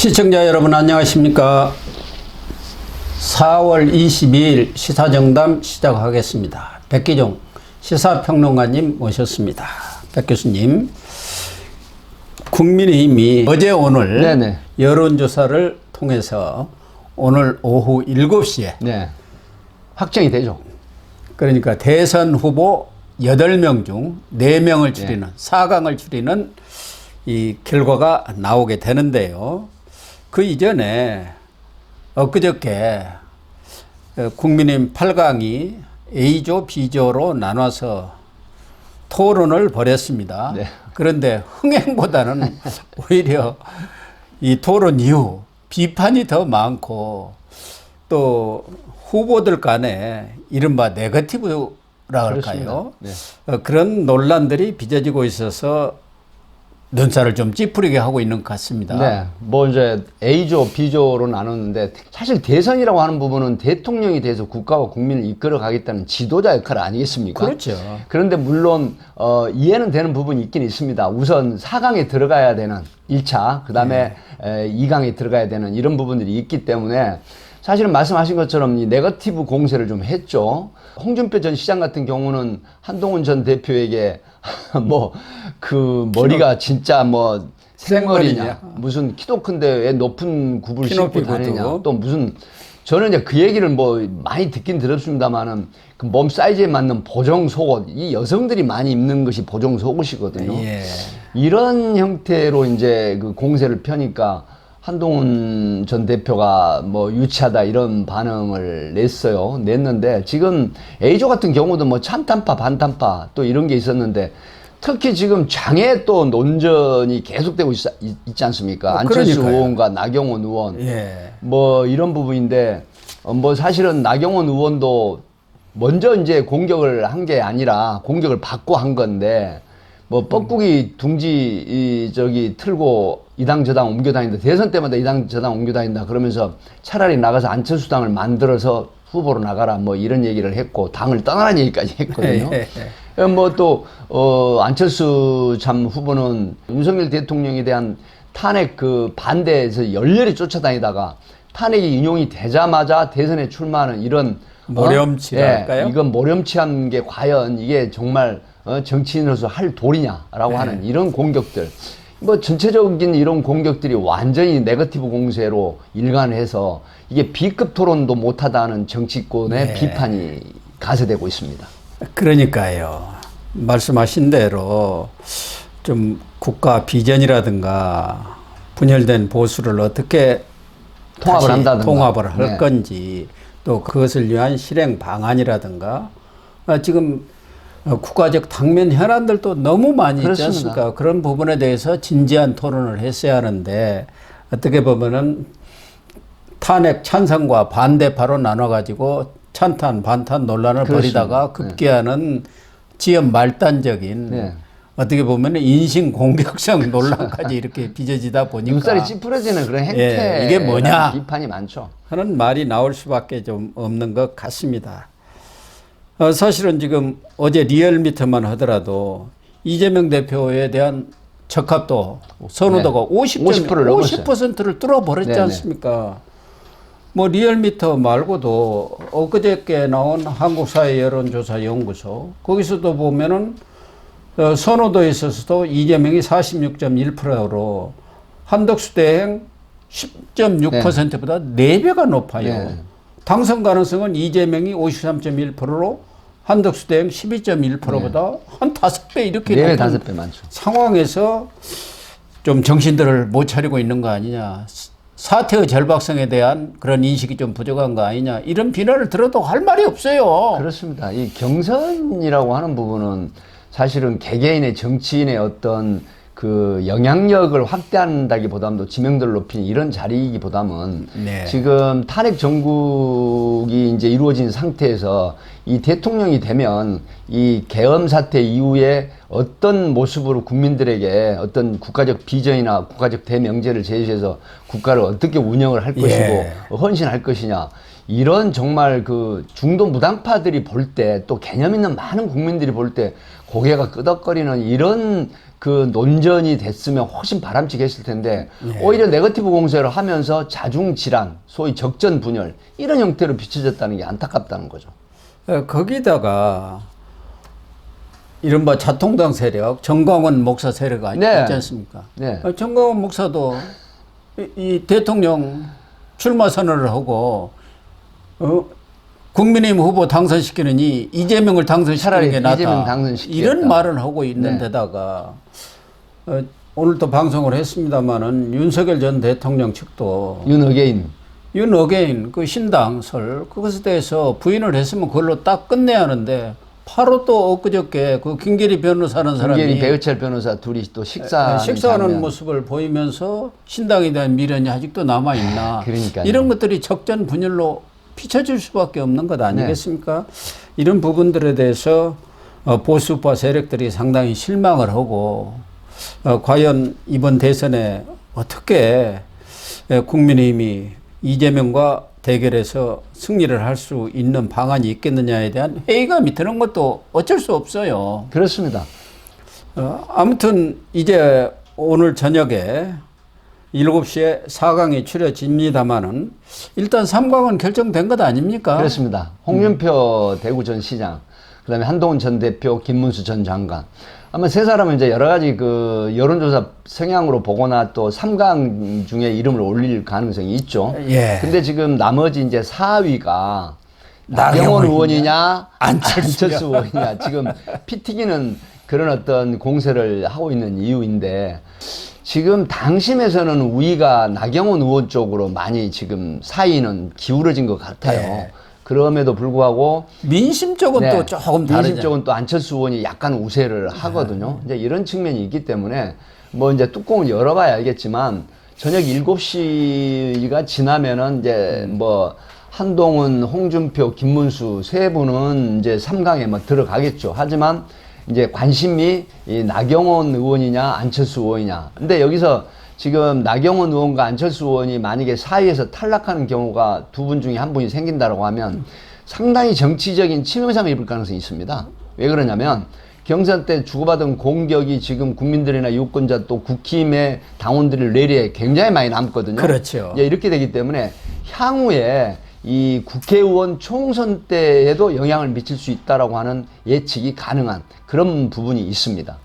시청자 여러분 안녕하십니까. 4월 22일 시사정담 시작하겠습니다. 백기종 시사평론가님 모셨습니다. 백 교수님, 국민의힘이 어제 오늘 네네. 여론조사를 통해서 오늘 오후 7시에 네. 확정이 되죠. 그러니까 대선 후보 8명 중 4명을 줄이는 4강을 줄이는 이 결과가 나오게 되는데요. 그 이전에 엊그저께 국민의힘 8강이 A조, B조로 나눠서 토론을 벌였습니다. 네. 그런데 흥행보다는 오히려 이 토론 이후 비판이 더 많고 또 후보들 간에 이른바 네거티브라 할까요? 네. 그런 논란들이 빚어지고 있어서 눈살을 좀 찌푸리게 하고 있는 것 같습니다. 네. 뭐 이제 A조, B조로 나눴는데 사실 대선이라고 하는 부분은 대통령이 돼서 국가와 국민을 이끌어 가겠다는 지도자 역할 아니겠습니까? 그렇죠. 그런데 물론 이해는 되는 부분이 있긴 있습니다. 우선 4강에 들어가야 되는 1차, 그다음에 2강에 들어가야 되는 이런 부분들이 있기 때문에 사실은 말씀하신 것처럼 이 네거티브 공세를 좀 했죠. 홍준표 전 시장 같은 경우는 한동훈 전 대표에게 뭐 그 머리가 진짜 뭐 생머리냐, 무슨 키도 큰데 왜 높은 굽을 씹고 다니냐, 또 무슨 저는 이제 그 얘기를 뭐 많이 듣긴 들었습니다만은 그 몸 사이즈에 맞는 보정 속옷, 이 여성들이 많이 입는 것이 보정 속옷이거든요. 예. 이런 형태로 이제 그 공세를 펴니까 한동훈 전 대표가 뭐 유치하다 이런 반응을 냈는데 지금 A조 같은 경우도 뭐 찬탄파 반탄파 또 이런 게 있었는데 특히 지금 장애 또 논전이 계속되고 있지 않습니까? 안철수 의원과 나경원 의원. 예. 뭐 이런 부분인데 뭐 사실은 나경원 의원도 먼저 이제 공격을 한 게 아니라 공격을 받고 한 건데 뭐 뻐꾸기 둥지 저기 틀고 이당 저당 옮겨 다닌다. 대선 때마다 이당 저당 옮겨 다닌다. 그러면서 차라리 나가서 안철수 당을 만들어서 후보로 나가라. 뭐 이런 얘기를 했고 당을 떠나라는 얘기까지 했거든요. 뭐 또 안철수 참 후보는 윤석열 대통령에 대한 탄핵 그 반대에서 열렬히 쫓아다니다가 탄핵이 인용이 되자마자 대선에 출마하는 이런 모렴치랄까요? 이건 모렴치한 게 과연 이게 정말 정치인으로서 할 도리냐라고 하는 이런 공격들. 뭐 전체적인 이런 공격들이 완전히 네거티브 공세로 일관해서 이게 B급 토론도 못하다는 정치권의 비판이 가세되고 있습니다. 그러니까요. 말씀하신 대로 좀 국가 비전이라든가 분열된 보수를 어떻게 통합을 한다든가 통합을 할 건지 또 그것을 위한 실행 방안이라든가 지금 국가적 당면 현안들도 너무 많이 있지 않습니까? 그런 부분에 대해서 진지한 토론을 했어야 하는데 어떻게 보면은 탄핵 찬성과 반대파로 나눠가지고 찬탄 반탄 논란을 벌이다가 급기야는 지연 말단적인 어떻게 보면 인신 공격성 논란까지 이렇게 빚어지다 보니까 눈살이 찌푸려지는 그런 행태 이게 뭐냐 비판이 많죠. 하는 말이 나올 수밖에 좀 없는 것 같습니다. 사실은 지금 어제 리얼미터만 하더라도 이재명 대표에 대한 적합도 선호도가 50%를 뚫어버렸지 않습니까? 뭐 리얼미터 말고도 엊그저께 나온 한국사회여론조사연구소 거기서도 보면은 선호도에 있어서도 이재명이 46.1%로 한덕수 대행 10.6%보다 4배가 높아요. 당선 가능성은 이재명이 53.1%로 한덕수 대행 12.1%보다 한 5배 이렇게 높은 5배 많죠. 상황에서 좀 정신들을 못 차리고 있는 거 아니냐. 사태의 절박성에 대한 그런 인식이 좀 부족한 거 아니냐. 이런 비난을 들어도 할 말이 없어요. 그렇습니다. 이 경선이라고 하는 부분은 사실은 개개인의 정치인의 어떤 그 영향력을 확대한다기보다도 지명도를 높이는 이런 자리이기보다는 지금 탄핵 정국이 이제 이루어진 상태에서 이 대통령이 되면 이 계엄 사태 이후에 어떤 모습으로 국민들에게 어떤 국가적 비전이나 국가적 대명제를 제시해서 국가를 어떻게 운영을 할 것이고 헌신할 것이냐 이런 정말 그 중도 무당파들이 볼 때 또 개념 있는 많은 국민들이 볼 때 고개가 끄덕거리는 이런 그 논전이 됐으면 훨씬 바람직했을 텐데 오히려 네거티브 공세를 하면서 자중질환, 소위 적전분열 이런 형태로 비춰졌다는 게 안타깝다는 거죠. 거기다가 이른바 자통당 세력, 정광훈 목사 세력 네. 있지 않습니까? 네. 정광훈 목사도 이 대통령 출마 선언을 하고 국민의힘 후보 당선시키느니 이재명을 당선시키는 게 낫다. 이재명 당선시키겠다. 이런 말을 하고 있는 데다가 오늘 또 방송을 했습니다마는 윤석열 전 대통령 측도 윤어게인 그 신당설 그것에 대해서 부인을 했으면 그걸로 딱 끝내야 하는데 바로 또 엊그저께 그 김계리 변호사라는 사람이 김계리 배우철 변호사 둘이 또 식사하는 모습을 보이면서 신당에 대한 미련이 아직도 남아 있나? 그러니까요. 이런 것들이 적전 분열로 비춰질 수밖에 없는 것 아니겠습니까? 이런 부분들에 대해서 보수파 세력들이 상당히 실망을 하고 과연 이번 대선에 어떻게 국민의힘이 이재명과 대결해서 승리를 할 수 있는 방안이 있겠느냐에 대한 회의감이 드는 것도 어쩔 수 없어요. 그렇습니다. 아무튼 이제 오늘 저녁에 7시에 4강이 추려집니다마는 일단 3강은 결정된 것 아닙니까? 그렇습니다. 홍준표 대구전 시장, 그다음에 한동훈 전 대표, 김문수 전 장관. 아마 세 사람은 이제 여러 가지 그 여론조사 성향으로 보거나 또 3강 중에 이름을 올릴 가능성이 있죠. 예. 근데 지금 나머지 이제 4위가 나경원 의원이냐, 안철수 의원이냐. 지금 피 튀기는 그런 어떤 공세를 하고 있는 이유인데 지금 당심에서는 우위가 나경원 의원 쪽으로 많이 지금 사이는 기울어진 것 같아요. 네. 그럼에도 불구하고 민심 쪽은 또 조금 다르죠. 민심 쪽은 또 안철수 의원이 약간 우세를 하거든요. 이제 이런 측면이 있기 때문에 뭐 이제 뚜껑을 열어봐야 알겠지만 저녁 7시가 지나면은 이제 뭐 한동훈, 홍준표, 김문수 세 분은 이제 3강에 막 들어가겠죠. 하지만 이제 관심이 이 나경원 의원이냐 안철수 의원이냐. 근데 여기서 지금 나경원 의원과 안철수 의원이 만약에 사이에서 탈락하는 경우가 두 분 중에 한 분이 생긴다라고 하면 상당히 정치적인 치명상을 입을 가능성이 있습니다. 왜 그러냐면 경선 때 주고받은 공격이 지금 국민들이나 유권자 또 국힘의 당원들의 뇌리에 굉장히 많이 남거든요. 그렇죠. 예, 이렇게 되기 때문에 향후에 이 국회의원 총선 때에도 영향을 미칠 수 있다라고 하는 예측이 가능한 그런 부분이 있습니다.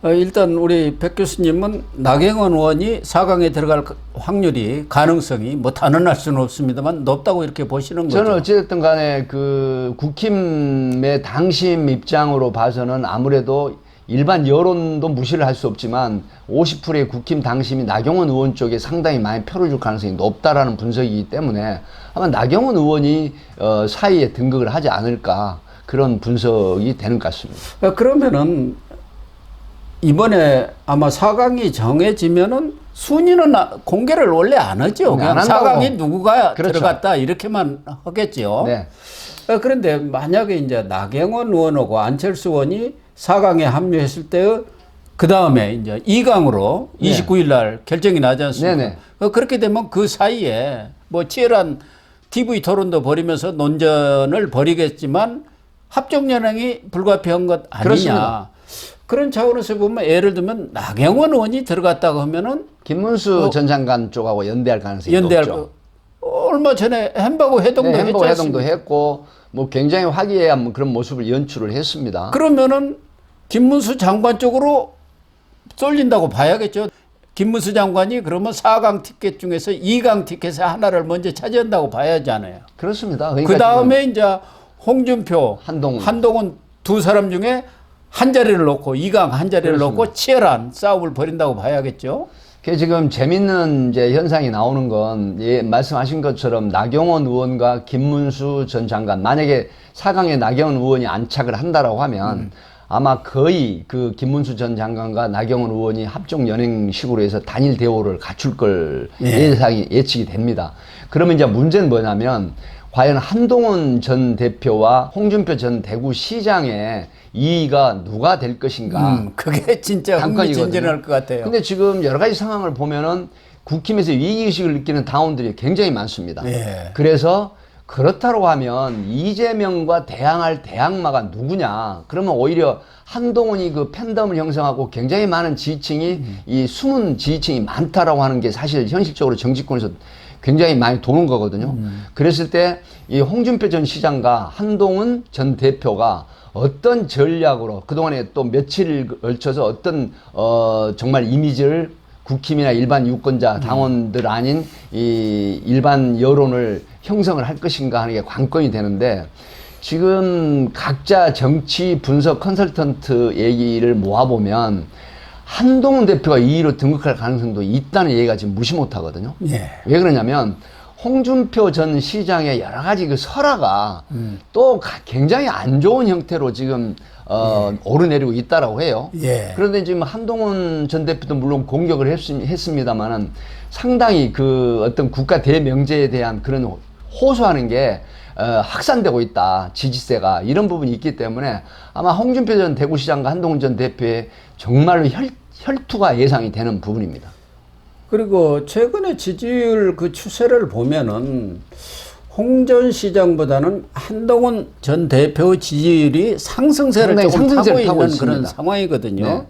일단 우리 백 교수님은 나경원 의원이 4강에 들어갈 확률이 가능성이 뭐 단언할 수는 없습니다만 높다고 이렇게 보시는 거죠? 저는 어찌됐든 간에 그 국힘의 당심 입장으로 봐서는 아무래도 일반 여론도 무시를 할 수 없지만 50%의 국힘 당심이 나경원 의원 쪽에 상당히 많이 표를 줄 가능성이 높다라는 분석이기 때문에 아마 나경원 의원이 사이에 등극을 하지 않을까 그런 분석이 되는 것 같습니다. 그러면은 이번에 아마 4강이 정해지면은 순위는 공개를 원래 안 하죠. 그냥 4강이 누구가 그렇죠. 들어갔다 이렇게만 하겠죠. 네. 그런데 만약에 이제 나경원 의원하고 안철수 의원이 4강에 합류했을 때 그 다음에 이제 2강으로 네. 29일 날 결정이 나지 않습니까? 네네. 그렇게 되면 그 사이에 뭐 치열한 TV 토론도 벌이면서 논전을 벌이겠지만 합종연행이 불가피한 것 아니냐. 그렇습니다. 그런 차원에서 보면 예를 들면 나경원 의원이 들어갔다고 하면은 김문수 전 장관 쪽하고 연대할 가능성이 높죠. 얼마 전에 햄버거 회동도 네, 했지 햄버거 회동도 않습니까? 했고 뭐 굉장히 화기애애한 그런 모습을 연출을 했습니다. 그러면은 김문수 장관 쪽으로 쏠린다고 봐야겠죠. 김문수 장관이 그러면 4강 티켓 중에서 2강 티켓의 하나를 먼저 차지한다고 봐야잖아요. 그렇습니다. 그러니까 그 다음에 이제 홍준표, 한동훈 두 사람 중에 한 자리를 놓고 2강 한 자리를 그렇습니다. 놓고 치열한 싸움을 벌인다고 봐야겠죠. 그 지금 재밌는 이제 현상이 나오는 건 예, 말씀하신 것처럼 나경원 의원과 김문수 전 장관 만약에 4강에 나경원 의원이 안착을 한다라고 하면 아마 거의 그 김문수 전 장관과 나경원 의원이 합종 연행식으로 해서 단일 대우를 갖출 걸 예측이 됩니다. 그러면 이제 문제는 뭐냐면 과연 한동훈 전 대표와 홍준표 전 대구시장의 2위가 누가 될 것인가. 그게 진짜 흥미진진할 것 같아요. 근데 지금 여러 가지 상황을 보면은 국힘에서 위기의식을 느끼는 당원들이 굉장히 많습니다. 예. 그래서 그렇다고 하면 이재명과 대항할 대항마가 누구냐? 그러면 오히려 한동훈이 그 팬덤을 형성하고 굉장히 많은 지지층이 이 숨은 지지층이 많다라고 하는 게 사실 현실적으로 정치권에서 굉장히 많이 도는 거거든요. 그랬을 때 이 홍준표 전 시장과 한동훈 전 대표가 어떤 전략으로 그동안에 또 며칠을 걸쳐서 어떤 정말 이미지를 국힘이나 일반 유권자 당원들 아닌 이 일반 여론을 형성을 할 것인가 하는 게 관건이 되는데, 지금 각자 정치 분석 컨설턴트 얘기를 모아보면 한동훈 대표가 2위로 등극할 가능성도 있다는 얘기가 지금 무시 못하거든요. 예. 왜 그러냐면 홍준표 전 시장의 여러 가지 그 설화가 또 굉장히 안 좋은 형태로 지금 오르내리고 있다라고 해요. 예. 그런데 지금 한동훈 전 대표도 물론 공격을 했습니다만은 상당히 그 어떤 국가 대명제에 대한 그런 호소하는 게 확산되고 있다. 지지세가 이런 부분이 있기 때문에 아마 홍준표 전 대구시장과 한동훈 전 대표의 정말로 혈투가 예상이 되는 부분입니다. 그리고 최근에 지지율 그 추세를 보면은 홍 전 시장보다는 한동훈 전 대표 지지율이 상승세를 조금 타고 있는 있습니다. 그런 상황이거든요. 네.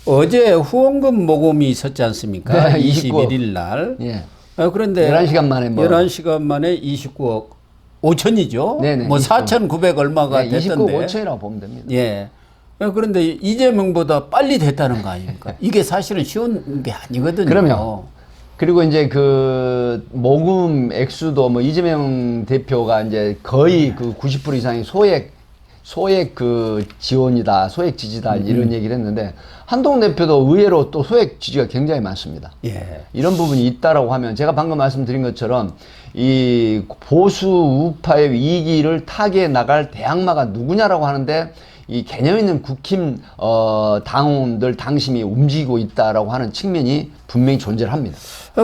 어제 후원금 모금이 있었지 않습니까? 네, 21일 날. 예. 그런데 11시간 만에 11시간 만에 29억 5천이죠. 네네, 뭐 4,900 얼마가 네, 29억 됐던데. 5천이라고 보면 됩니다. 예. 그런데 이재명보다 빨리 됐다는 거 아닙니까? 이게 사실은 쉬운 게 아니거든요. 그럼요. 그리고 이제 그 모금 액수도 뭐 이재명 대표가 이제 거의 그 90% 이상이 소액 그 지원이다, 소액 지지다 이런 얘기를 했는데 한동훈 대표도 의외로 또 소액 지지가 굉장히 많습니다. 예. 이런 부분이 있다라고 하면 제가 방금 말씀드린 것처럼 이 보수 우파의 위기를 타개해 나갈 대항마가 누구냐라고 하는데 이 개념 있는 국힘 당원들 당심이 움직이고 있다라고 하는 측면이 분명히 존재를 합니다.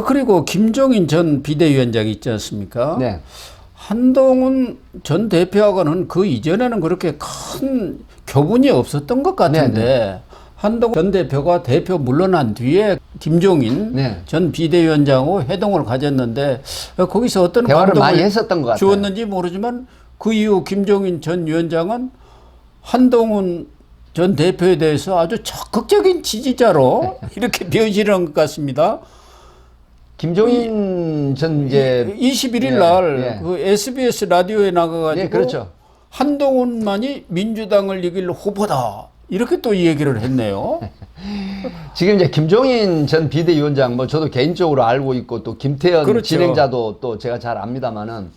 그리고 김종인 전 비대위원장 있지 않습니까? 네. 한동훈 전 대표하고는 그 이전에는 그렇게 큰 교분이 없었던 것 같은데 네네. 한동훈 전 대표가 대표 물러난 뒤에 김종인 네. 전 비대위원장하고 회동을 가졌는데 거기서 어떤 대화를 감동을 많이 했었던 것 같아요. 주었는지 모르지만 그 이후 김종인 전 위원장은 한동훈 전 대표에 대해서 아주 적극적인 지지자로 이렇게 변신한 것 같습니다. 김종인 전 이제 21일 예, 날 예. 그 SBS 라디오에 나가가지고 예, 그렇죠. 한동훈만이 민주당을 이길 후보다 이렇게 또 이 얘기를 했네요. 지금 이제 김종인 전 비대위원장 뭐 저도 개인적으로 알고 있고 또 김태현 그렇죠. 진행자도 또 제가 잘 압니다만은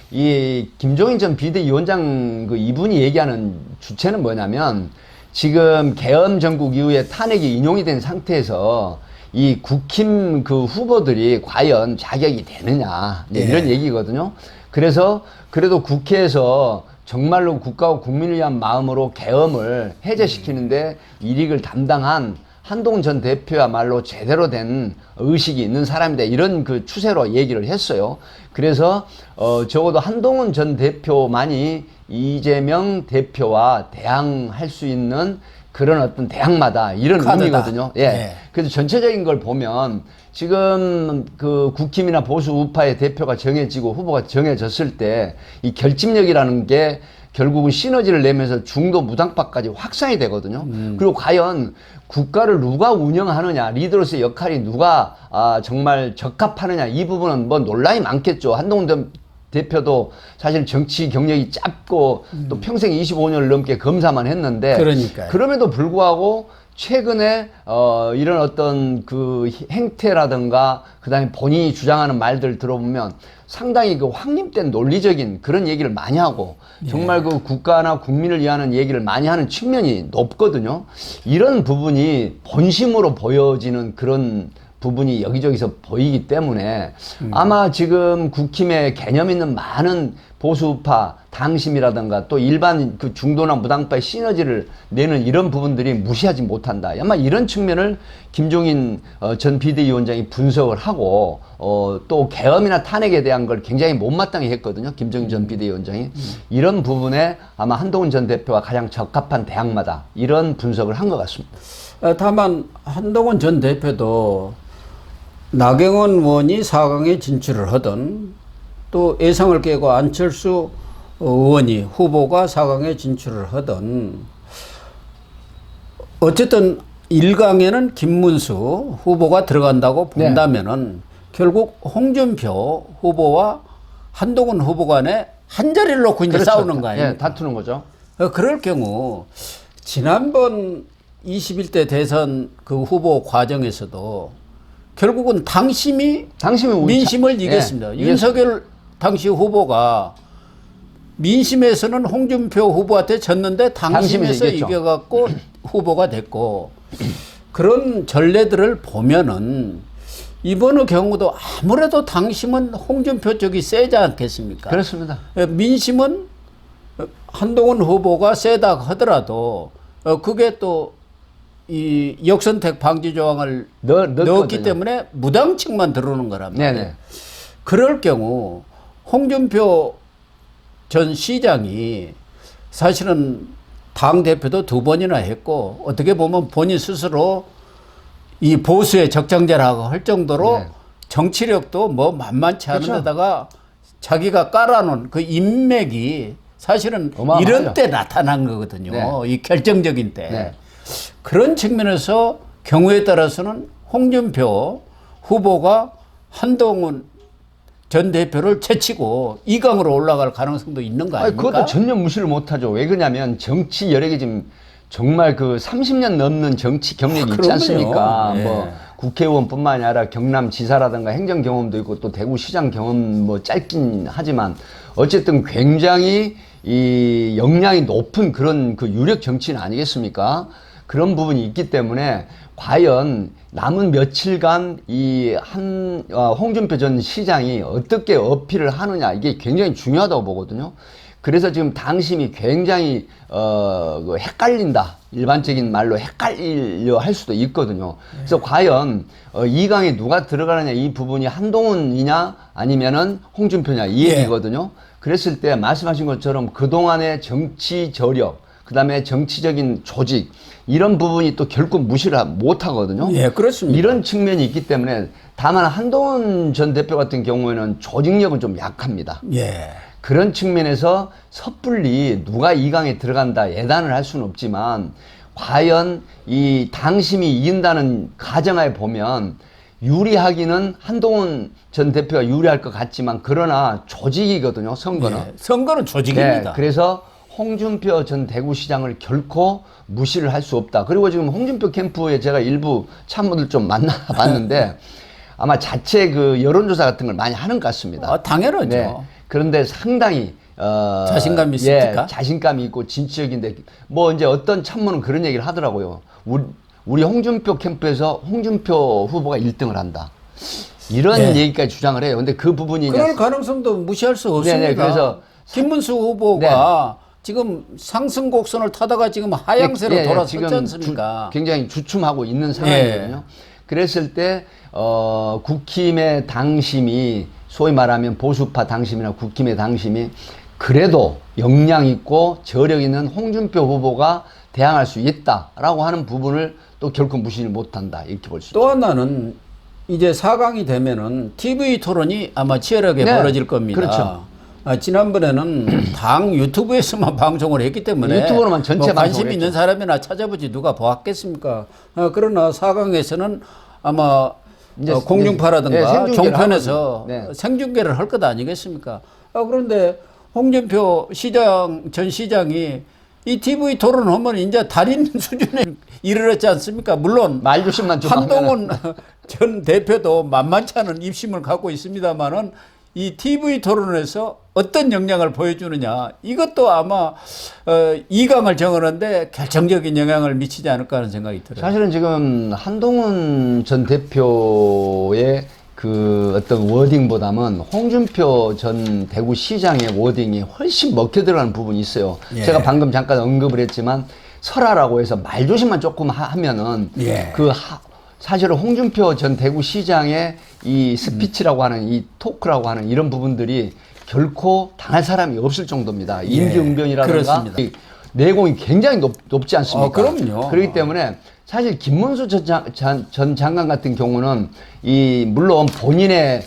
이 김종인 전 비대위원장 그 이분이 얘기하는 주체는 뭐냐면 지금 계엄 전국 이후에 탄핵이 인용이 된 상태에서 이 국힘 그 후보들이 과연 자격이 되느냐 이런 얘기거든요. 그래서 그래도 국회에서 정말로 국가와 국민을 위한 마음으로 계엄을 해제시키는데 일익을 담당한 한동훈 전 대표야말로 제대로 된 의식이 있는 사람이다 이런 그 추세로 얘기를 했어요. 그래서 적어도 한동훈 전 대표만이 이재명 대표와 대항할 수 있는 그런 어떤 대항마다 이런 카드다. 의미거든요. 예. 예. 그래서 전체적인 걸 보면 지금 그 국힘이나 보수 우파의 대표가 정해지고 후보가 정해졌을 때 이 결집력이라는 게 결국은 시너지를 내면서 중도 무당파까지 확산이 되거든요. 그리고 과연 국가를 누가 운영하느냐, 리더로서의 역할이 누가 정말 적합하느냐 이 부분은 뭐 논란이 많겠죠. 한동훈 대표도 사실 정치 경력이 짧고 또 평생 25년을 넘게 검사만 했는데 그러니까요. 그럼에도 불구하고 최근에 이런 어떤 그 행태라든가 그다음에 본인이 주장하는 말들 들어보면 상당히 그 확립된 논리적인 그런 얘기를 많이 하고 정말 그 국가나 국민을 위하는 얘기를 많이 하는 측면이 높거든요. 이런 부분이 본심으로 보여지는 그런 부분이 여기저기서 보이기 때문에 아마 지금 국힘의 개념 있는 많은 보수우파 당심이라든가 또 일반 그 중도나 무당파의 시너지를 내는 이런 부분들이 무시하지 못한다. 아마 이런 측면을 김종인 전 비대위원장이 분석을 하고 또 계엄이나 탄핵에 대한 걸 굉장히 못마땅히 했거든요. 김종인 전 비대위원장이. 이런 부분에 아마 한동훈 전 대표가 가장 적합한 대항마다 이런 분석을 한 것 같습니다. 다만 한동훈 전 대표도 나경원 의원이 4강에 진출을 하던 또 예상을 깨고 안철수 의원이 후보가 4강에 진출을 하던 어쨌든 1강에는 김문수 후보가 들어간다고 본다면은 결국 홍준표 후보와 한동훈 후보 간에 한 자리를 놓고 이제 그렇죠. 싸우는 거 아닙니까? 예, 다투는 거죠. 그럴 경우 지난번 21대 대선 그 후보 과정에서도 결국은 당심이 민심을 이겼습니다. 예, 윤석열 당시 후보가 민심에서는 홍준표 후보한테 졌는데 당심에서 이겨갖고 후보가 됐고 그런 전례들을 보면은 이번의 경우도 아무래도 당심은 홍준표 쪽이 세지 않겠습니까? 그렇습니다. 민심은 한동훈 후보가 세다 하더라도 그게 또 이 역선택 방지 조항을 넣었기 때문에 무당층만 들어오는 거란 말이에요. 네네. 그럴 경우 홍준표 전 시장이 사실은 당 대표도 2번이나 했고 어떻게 보면 본인 스스로 이 보수의 적장자라고 할 정도로 정치력도 뭐 만만치 않은 데다가 자기가 깔아놓은 그 인맥이 사실은 어마어마하죠. 이런 때 나타난 거거든요. 이 결정적인 때. 그런 측면에서 경우에 따라서는 홍준표 후보가 한동훈 전 대표를 제치고 2강으로 올라갈 가능성도 있는 거 아닙니까? 그것도 전혀 무시를 못하죠. 왜 그러냐면 정치 여력이 지금 정말 그 30년 넘는 정치 경력이 있지 않습니까? 예. 뭐 국회의원뿐만이 아니라 경남지사라든가 행정 경험도 있고 또 대구시장 경험 뭐 짧긴 하지만 어쨌든 굉장히 이 역량이 높은 그런 그 유력 정치인 아니겠습니까? 그런 부분이 있기 때문에 과연 남은 며칠간 홍준표 전 시장이 어떻게 어필을 하느냐 이게 굉장히 중요하다고 보거든요. 그래서 지금 당심이 굉장히 헷갈린다. 일반적인 말로 헷갈려 할 수도 있거든요. 그래서 과연 2강에 누가 들어가느냐 이 부분이 한동훈이냐 아니면은 홍준표냐 이 얘기거든요. 그랬을 때 말씀하신 것처럼 그동안의 정치 저력, 그다음에 정치적인 조직 이런 부분이 또 결코 무시를 못 하거든요. 예, 그렇습니다. 이런 측면이 있기 때문에 다만 한동훈 전 대표 같은 경우에는 조직력은 좀 약합니다. 예. 그런 측면에서 섣불리 누가 2강에 들어간다 예단을 할 수는 없지만 과연 이 당심이 이긴다는 가정하에 보면 유리하기는 한동훈 전 대표가 유리할 것 같지만 그러나 조직이거든요. 선거는. 예. 선거는 조직입니다. 네, 그래서 홍준표 전 대구시장을 결코 무시를 할 수 없다. 그리고 지금 홍준표 캠프에 제가 일부 참모들 좀 만나봤는데 아마 자체 그 여론조사 같은 걸 많이 하는 것 같습니다. 당연하죠. 네. 그런데 상당히 자신감이 있습니까? 예, 자신감이 있고 진취적인데 뭐 이제 어떤 참모는 그런 얘기를 하더라고요. 우리 홍준표 캠프에서 홍준표 후보가 1등을 한다. 이런 얘기까지 주장을 해요. 근데 그 부분이 그럴 가능성도 무시할 수 없습니다. 네네, 그래서 김문수 후보가 지금 상승 곡선을 타다가 지금 하향세로 돌아섰지 않습니까? 굉장히 주춤하고 있는 상황이거든요. 그랬을 때 국힘의 당심이 소위 말하면 보수파 당심이나 국힘의 당심이 그래도 역량 있고 저력 있는 홍준표 후보가 대항할 수 있다라고 하는 부분을 또 결코 무시를 못한다 이렇게 볼 수 있죠. 또 하나는 이제 4강이 되면은 TV 토론이 아마 치열하게 벌어질 겁니다. 그렇죠. 지난번에는 당 유튜브에서만 방송을 했기 때문에 유튜브로만 전체 관심 있는 사람이나 찾아보지 누가 보았겠습니까? 그러나 4강에서는 아마 공중파라든가 종편에서 생중계를 할 것 아니겠습니까? 그런데 홍준표 전 시장이 이 TV 토론하면 이제 달인 수준에 이르렀지 않습니까? 물론 말조심만 좀 한동훈 전 대표도 만만치 않은 입심을 갖고 있습니다만은 이 TV 토론에서 어떤 역량을 보여주느냐 이것도 아마 2강을 정하는데 결정적인 영향을 미치지 않을까 하는 생각이 들어요. 사실은 지금 한동훈 전 대표의 그 어떤 워딩보다는 홍준표 전 대구시장의 워딩이 훨씬 먹혀 들어가는 부분이 있어요. 제가 방금 잠깐 언급을 했지만 설화라고 해서 말조심만 조금 하면은 사실은 홍준표 전 대구시장의 이 스피치라고 하는 이 토크라고 하는 이런 부분들이 결코 당할 사람이 없을 정도입니다. 임기응변이라든가 내공이 굉장히 높지 않습니까? 그럼요. 그렇기 때문에 사실 김문수 전 장관 같은 경우는 물론 본인의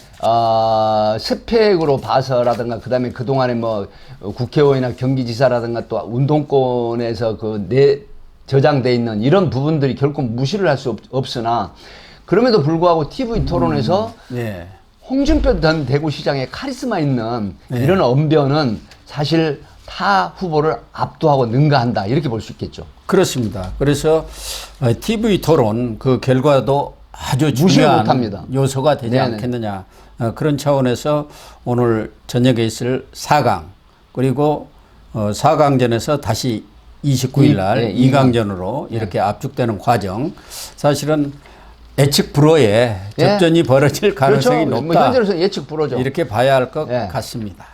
스펙으로 봐서라든가 그다음에 그동안에 뭐 국회의원이나 경기지사라든가 또 운동권에서 저장돼 있는 이런 부분들이 결코 무시를 할 수 없으나 그럼에도 불구하고 TV 토론에서 네. 홍준표 전 대구시장의 카리스마 있는 이런 언변은 사실 타 후보를 압도하고 능가한다 이렇게 볼 수 있겠죠. 그렇습니다. 그래서 TV 토론 그 결과도 아주 무시를 중요한 못합니다. 요소가 되지 네네. 않겠느냐. 그런 차원에서 오늘 저녁에 있을 4강 그리고 4강전에서 다시 29일 날 2강전으로 이렇게 압축되는 과정 사실은 예측 불허의 접전이 벌어질 가능성이 그렇죠. 높다. 현재로서 예측 불허죠. 이렇게 봐야 할 것 예. 같습니다.